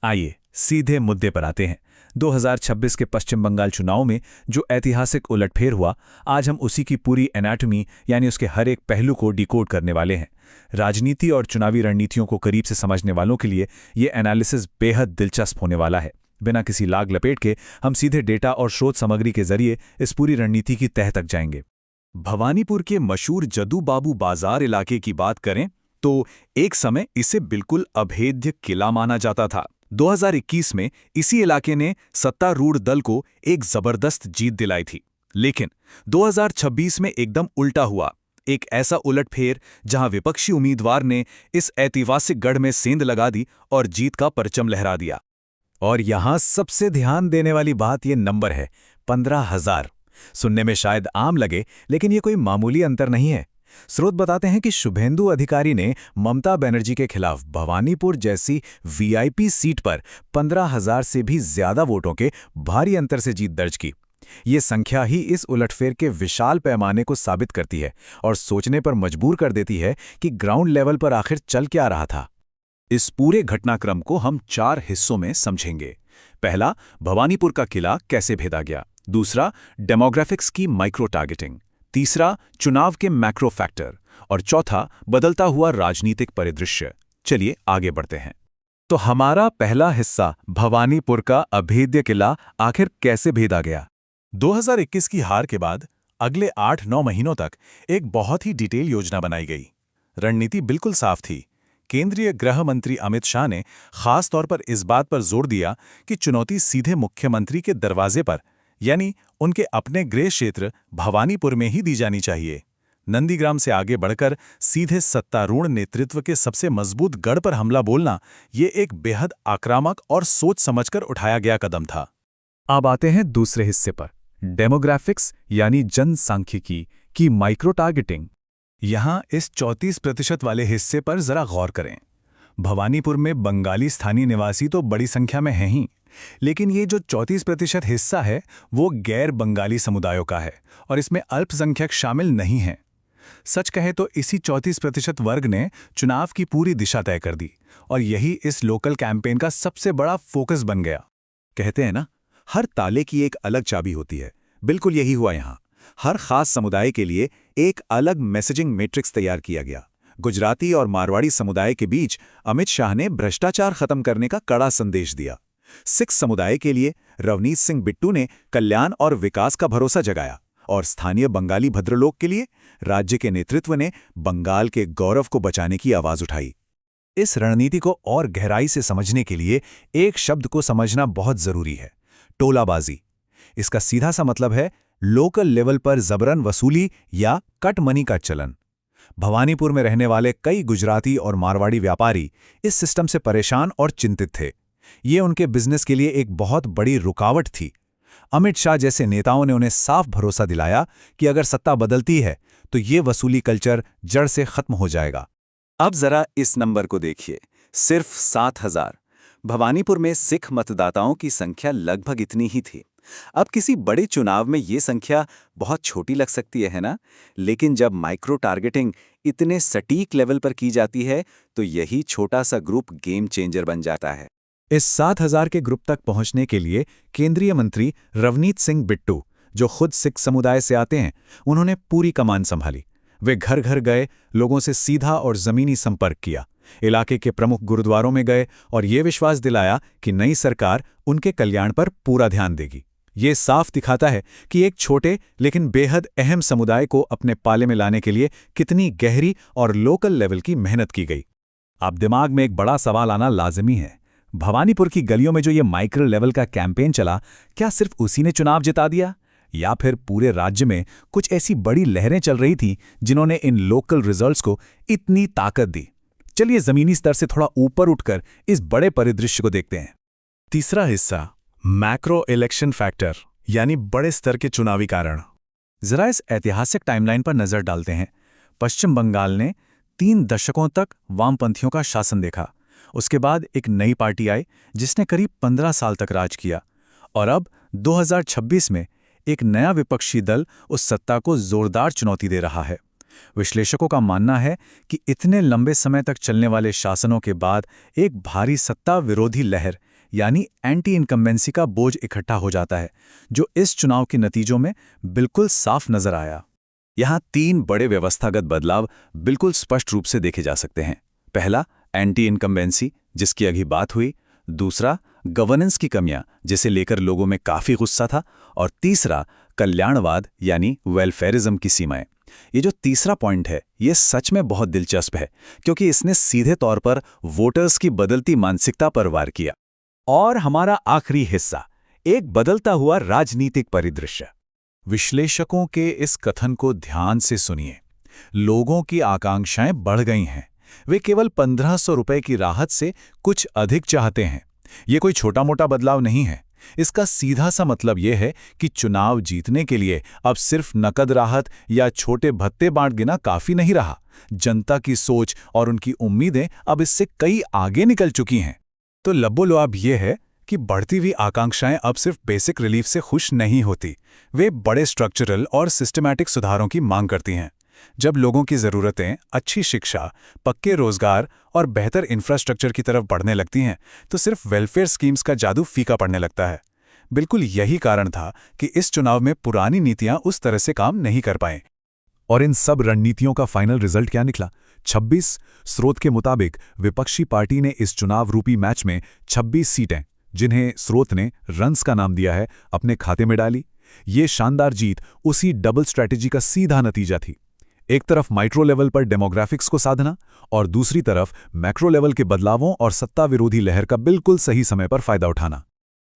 आइए सीधे मुद्दे पर आते हैं। 2026 के पश्चिम बंगाल चुनाव में जो ऐतिहासिक उलटफेर हुआ, आज हम उसी की पूरी एनाटॉमी यानी उसके हर एक पहलू को डिकोड करने वाले हैं। राजनीति और चुनावी रणनीतियों को करीब से समझने वालों के लिए ये एनालिसिस बेहद दिलचस्प होने वाला है। बिना किसी लाग लपेट के हम सीधे डेटा और शोध सामग्री के जरिए इस पूरी रणनीति की तह तक जाएंगे। भवानीपुर के मशहूर जदू बाबू बाजार इलाके की बात करें तो एक समय इसे बिल्कुल अभेद्य किला माना जाता था। 2021 में इसी इलाके ने सत्तारूढ़ दल को एक जबरदस्त जीत दिलाई थी। लेकिन 2026 में एकदम उल्टा हुआ। एक ऐसा उलटफेर जहां विपक्षी उम्मीदवार ने इस ऐतिहासिक गढ़ में सेंध लगा दी और जीत का परचम लहरा दिया। और यहां सबसे ध्यान देने वाली बात ये नंबर है, 15,000। सुनने में शायद आम लगे, लेकिन ये कोई मामूली अंतर नहीं है। स्रोत बताते हैं कि शुभेंदु अधिकारी ने ममता बनर्जी के खिलाफ भवानीपुर जैसी वीआईपी सीट पर 15,000 से भी ज्यादा वोटों के भारी अंतर से जीत दर्ज की। ये संख्या ही इस उलटफेर के विशाल पैमाने को साबित करती है और सोचने पर मजबूर कर देती है कि ग्राउंड लेवल पर आखिर चल क्या रहा था। इस पूरे घटनाक्रम को हम 4 हिस्सों में समझेंगे। पहला, भवानीपुर का किला कैसे भेदा गया। दूसरा, डेमोग्राफिक्स की माइक्रो टारगेटिंग। तीसरा, चुनाव के मैक्रो फैक्टर। और चौथा, बदलता हुआ राजनीतिक परिदृश्य। चलिए आगे बढ़ते हैं। तो हमारा पहला हिस्सा, भवानीपुर का अभेद्य किला आखिर कैसे भेदा गया। 2021 की हार के बाद अगले 8-9 महीनों तक एक बहुत ही डिटेल योजना बनाई गई। रणनीति बिल्कुल साफ थी। केंद्रीय गृह मंत्री अमित शाह ने खास तौर पर इस बात पर जोर दिया कि चुनौती सीधे मुख्यमंत्री के दरवाजे पर, यानी उनके अपने गृह क्षेत्र भवानीपुर में ही दी जानी चाहिए। नंदीग्राम से आगे बढ़कर सीधे सत्तारूढ़ नेतृत्व के सबसे मजबूत गढ़ पर हमला बोलना, ये एक बेहद आक्रामक और सोच समझकर उठाया गया कदम था। अब आते हैं दूसरे हिस्से पर, डेमोग्राफिक्स यानी जनसांख्यिकी की माइक्रो टारगेटिंग। यहां इस 34% वाले हिस्से पर जरा गौर करें। भवानीपुर में बंगाली स्थानीय निवासी तो बड़ी संख्या में हैं ही, लेकिन ये जो 34% हिस्सा है वो गैर बंगाली समुदायों का है और इसमें अल्पसंख्यक शामिल नहीं हैं। सच कहे तो इसी 34% वर्ग ने चुनाव की पूरी दिशा तय कर दी और यही इस लोकल कैंपेन का सबसे बड़ा फोकस बन गया। कहते हैं ना, हर ताले की एक अलग चाबी होती है। बिल्कुल यही हुआ यहाँ। हर खास समुदाय के लिए एक अलग मैसेजिंग मैट्रिक्स तैयार किया गया। गुजराती और मारवाड़ी समुदाय के बीच अमित शाह ने भ्रष्टाचार खत्म करने का कड़ा संदेश दिया। सिख समुदाय के लिए रवनीत सिंह बिट्टू ने कल्याण और विकास का भरोसा जगाया और स्थानीय बंगाली भद्रलोक के लिए राज्य के नेतृत्व ने बंगाल के गौरव को बचाने की आवाज उठाई। इस रणनीति को और गहराई से समझने के लिए एक शब्द को समझना बहुत जरूरी है, टोलाबाजी। इसका सीधा सा मतलब है लोकल लेवल पर जबरन वसूली या कट मनी का चलन। भवानीपुर में रहने वाले कई गुजराती और मारवाड़ी व्यापारी इस सिस्टम से परेशान और चिंतित थे। ये उनके बिजनेस के लिए एक बहुत बड़ी रुकावट थी। अमित शाह जैसे नेताओं ने उन्हें साफ भरोसा दिलाया कि अगर सत्ता बदलती है तो ये वसूली कल्चर जड़ से खत्म हो जाएगा। अब जरा इस नंबर को देखिए, सिर्फ 7,000। भवानीपुर में सिख मतदाताओं की संख्या लगभग इतनी ही थी। अब किसी बड़े चुनाव में ये संख्या बहुत छोटी लग सकती है ना? लेकिन जब माइक्रो टारगेटिंग इतने सटीक लेवल पर की जाती है तो यही छोटा सा ग्रुप गेम चेंजर बन जाता है। इस 7,000 के ग्रुप तक पहुंचने के लिए केंद्रीय मंत्री रवनीत सिंह बिट्टू, जो खुद सिख समुदाय से आते हैं, उन्होंने पूरी कमान संभाली। वे घर घर गए, लोगों से सीधा और जमीनी संपर्क किया, इलाके के प्रमुख गुरुद्वारों में गए और ये विश्वास दिलाया कि नई सरकार उनके कल्याण पर पूरा ध्यान देगी। ये साफ दिखाता है कि एक छोटे लेकिन बेहद अहम समुदाय को अपने पाले में लाने के लिए कितनी गहरी और लोकल लेवल की मेहनत की गई। अब दिमाग में एक बड़ा सवाल आना लाजिमी है, भवानीपुर की गलियों में जो ये माइक्रो लेवल का कैंपेन चला, क्या सिर्फ उसी ने चुनाव जिता दिया या फिर पूरे राज्य में कुछ ऐसी बड़ी लहरें चल रही थीं जिन्होंने इन लोकल रिजल्ट्स को इतनी ताकत दी। चलिए जमीनी स्तर से थोड़ा ऊपर उठकर इस बड़े परिदृश्य को देखते हैं। तीसरा हिस्सा, मैक्रो इलेक्शन फैक्टर यानी बड़े स्तर के चुनावी कारण। जरा इस ऐतिहासिक टाइमलाइन पर नजर डालते हैं। पश्चिम बंगाल ने 3 दशकों तक वामपंथियों का शासन देखा। उसके बाद एक नई पार्टी आई जिसने करीब 15 साल तक राज किया और अब 2026 में एक नया विपक्षी दल उस सत्ता को जोरदार चुनौती दे रहा है। विश्लेषकों का मानना है कि इतने लंबे समय तक चलने वाले शासनों के बाद एक भारी सत्ता विरोधी लहर यानी एंटी इनकम्बेंसी का बोझ इकट्ठा हो जाता है, जो इस चुनाव के नतीजों में बिल्कुल साफ नजर आया। यहाँ 3 बड़े व्यवस्थागत बदलाव बिल्कुल स्पष्ट रूप से देखे जा सकते हैं। पहला, एंटी इनकम्बेंसी, जिसकी अभी बात हुई। दूसरा, गवर्नेंस की कमियां, जिसे लेकर लोगों में काफी गुस्सा था। और तीसरा, कल्याणवाद यानी वेलफेयरिज्म की सीमाएं। ये जो तीसरा पॉइंट है, ये सच में बहुत दिलचस्प है, क्योंकि इसने सीधे तौर पर वोटर्स की बदलती मानसिकता पर वार किया। और हमारा आखिरी हिस्सा, एक बदलता हुआ राजनीतिक परिदृश्य। विश्लेषकों के इस कथन को ध्यान से सुनिए। लोगों की आकांक्षाएं बढ़ गई हैं। वे केवल 1500 रुपए की राहत से कुछ अधिक चाहते हैं। ये कोई छोटा मोटा बदलाव नहीं है। इसका सीधा सा मतलब यह है कि चुनाव जीतने के लिए अब सिर्फ नकद राहत या छोटे भत्ते बांट देना काफी नहीं रहा। जनता की सोच और उनकी उम्मीदें अब इससे कई आगे निकल चुकी हैं। तो लबोलुआब यह है कि बढ़ती हुई आकांक्षाएं अब सिर्फ बेसिक रिलीफ से खुश नहीं होती। वे बड़े स्ट्रक्चरल और सिस्टमैटिक सुधारों की मांग करती हैं। जब लोगों की ज़रूरतें अच्छी शिक्षा, पक्के रोजगार और बेहतर इंफ्रास्ट्रक्चर की तरफ बढ़ने लगती हैं, तो सिर्फ वेलफेयर स्कीम्स का जादू फीका पड़ने लगता है। बिल्कुल यही कारण था कि इस चुनाव में पुरानी नीतियां उस तरह से काम नहीं कर पाएं। और इन सब रणनीतियों का फाइनल रिजल्ट क्या निकला? 26 स्रोत के मुताबिक विपक्षी पार्टी ने इस चुनाव रूपी मैच में 26 सीटें, जिन्हें स्रोत ने रन्स का नाम दिया है, अपने खाते में डाली। ये शानदार जीत उसी डबल स्ट्रैटेजी का सीधा नतीजा थी। एक तरफ माइक्रो लेवल पर डेमोग्राफिक्स को साधना और दूसरी तरफ मैक्रो लेवल के बदलावों और सत्ता विरोधी लहर का बिल्कुल सही समय पर फायदा उठाना।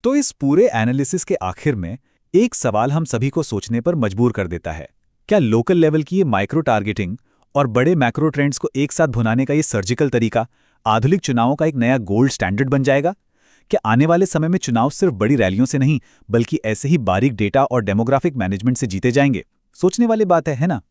तो इस पूरे एनालिसिस के आखिर में एक सवाल हम सभी को सोचने पर मजबूर कर देता है। क्या लोकल लेवल की ये माइक्रो टारगेटिंग और बड़े मैक्रो ट्रेंड्स को एक साथ भुनाने का ये सर्जिकल तरीका आधुनिक चुनावों का एक नया गोल्ड स्टैंडर्ड बन जाएगा? क्या आने वाले समय में चुनाव सिर्फ बड़ी रैलियों से नहीं, बल्कि ऐसे ही बारीक डेटा और डेमोग्राफिक मैनेजमेंट से जीते जाएंगे? सोचने वाली बात है ना?